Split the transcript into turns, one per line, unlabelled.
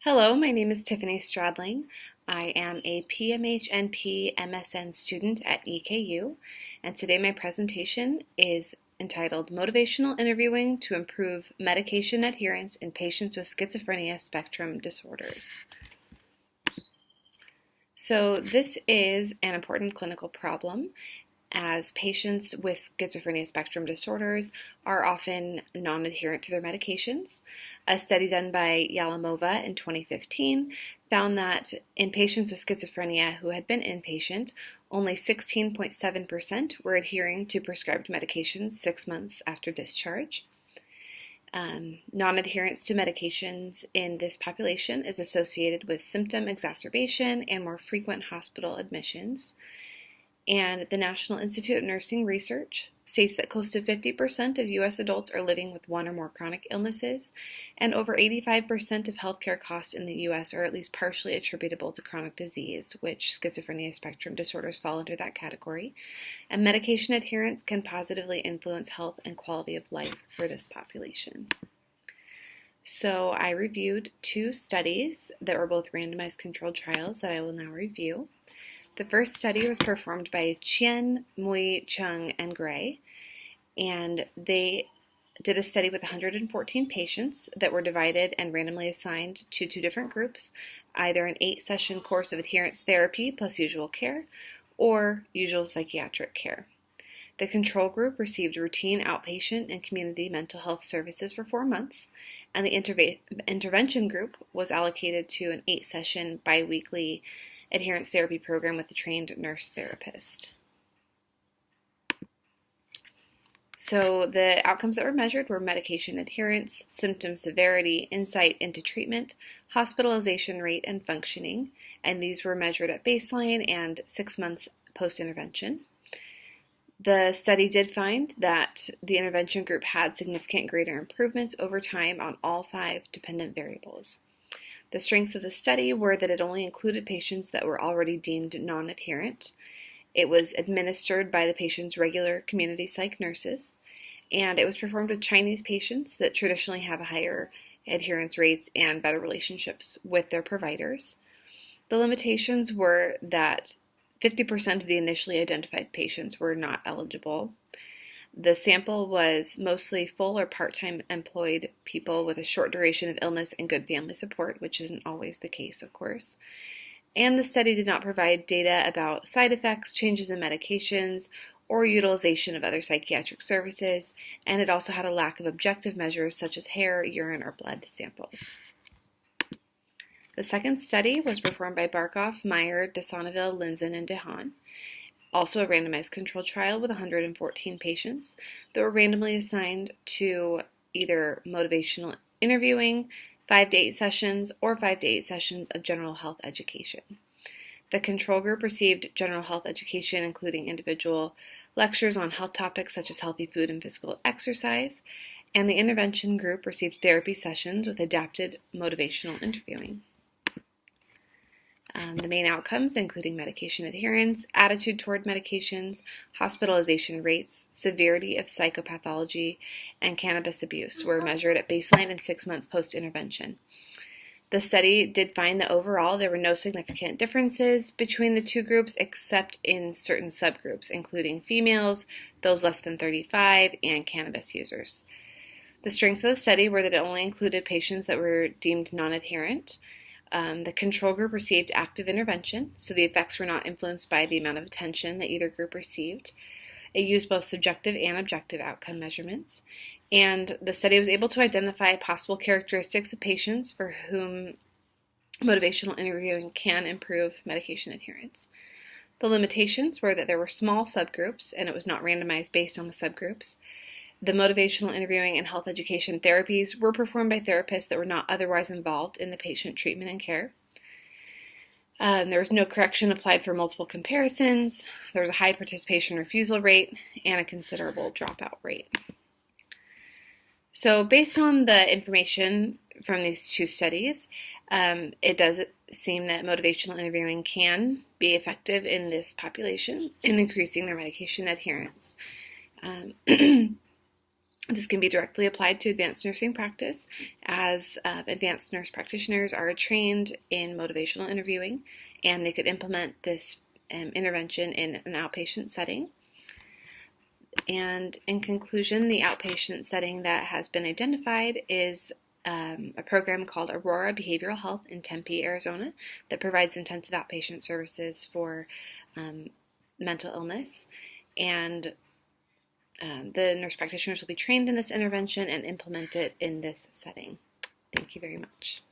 Hello, my name is Tiffany Stradling. I am a PMHNP MSN student at EKU, and today my presentation is entitled Motivational Interviewing to Improve Medication Adherence in Patients with Schizophrenia Spectrum Disorders. So this is an important clinical problem, as patients with schizophrenia spectrum disorders are often non-adherent to their medications. A study done by Yalimova in 2015 found that in patients with schizophrenia who had been inpatient, only 16.7% were adhering to prescribed medications 6 months after discharge. Non-adherence to medications in this population is associated with symptom exacerbation and more frequent hospital admissions. And the National Institute of Nursing Research states that close to 50% of U.S. adults are living with one or more chronic illnesses, and over 85% of healthcare costs in the U.S. are at least partially attributable to chronic disease, which schizophrenia spectrum disorders fall under that category. And medication adherence can positively influence health and quality of life for this population. So I reviewed two studies that were both randomized controlled trials that I will now review. The first study was performed by Chien, Mui, Chung, and Gray, and they did a study with 114 patients that were divided and randomly assigned to two different groups, either an 8-session course of adherence therapy plus usual care, or usual psychiatric care. The control group received routine outpatient and community mental health services for 4 months, and the intervention group was allocated to an 8-session biweekly adherence therapy program with a trained nurse therapist. So the outcomes that were measured were medication adherence, symptom severity, insight into treatment, hospitalization rate, and functioning, and these were measured at baseline and 6 months post-intervention. The study did find that the intervention group had significant greater improvements over time on all 5 dependent variables. The strengths of the study were that it only included patients that were already deemed non-adherent. It was administered by the patient's regular community psych nurses, and it was performed with Chinese patients that traditionally have higher adherence rates and better relationships with their providers. The limitations were that 50% of the initially identified patients were not eligible. The sample was mostly full or part-time employed people with a short duration of illness and good family support, which isn't always the case, of course. And the study did not provide data about side effects, changes in medications, or utilization of other psychiatric services, and it also had a lack of objective measures such as hair, urine, or blood samples. The second study was performed by Barkov, Meyer, DeSonneville, Linzen, and DeHaan. Also a randomized controlled trial with 114 patients that were randomly assigned to either motivational interviewing, 5 to 8 sessions, or 5 to 8 sessions of general health education. The control group received general health education, including individual lectures on health topics such as healthy food and physical exercise, and the intervention group received therapy sessions with adapted motivational interviewing. The main outcomes, including medication adherence, attitude toward medications, hospitalization rates, severity of psychopathology, and cannabis abuse, were measured at baseline and 6 months post-intervention. The study did find that overall there were no significant differences between the two groups except in certain subgroups, including females, those less than 35, and cannabis users. The strengths of the study were that it only included patients that were deemed non-adherent. The control group received active intervention, so the effects were not influenced by the amount of attention that either group received. It used both subjective and objective outcome measurements, and the study was able to identify possible characteristics of patients for whom motivational interviewing can improve medication adherence. The limitations were that there were small subgroups, and it was not randomized based on the subgroups. The motivational interviewing and health education therapies were performed by therapists that were not otherwise involved in the patient treatment and care. There was no correction applied for multiple comparisons. There was a high participation refusal rate and a considerable dropout rate. So based on the information from these two studies, it does seem that motivational interviewing can be effective in this population in increasing their medication adherence. This can be directly applied to advanced nursing practice, as advanced nurse practitioners are trained in motivational interviewing, and they could implement this intervention in an outpatient setting. And in conclusion, the outpatient setting that has been identified is a program called Aurora Behavioral Health in Tempe, Arizona, that provides intensive outpatient services for mental illness. And the nurse practitioners will be trained in this intervention and implement it in this setting. Thank you very much.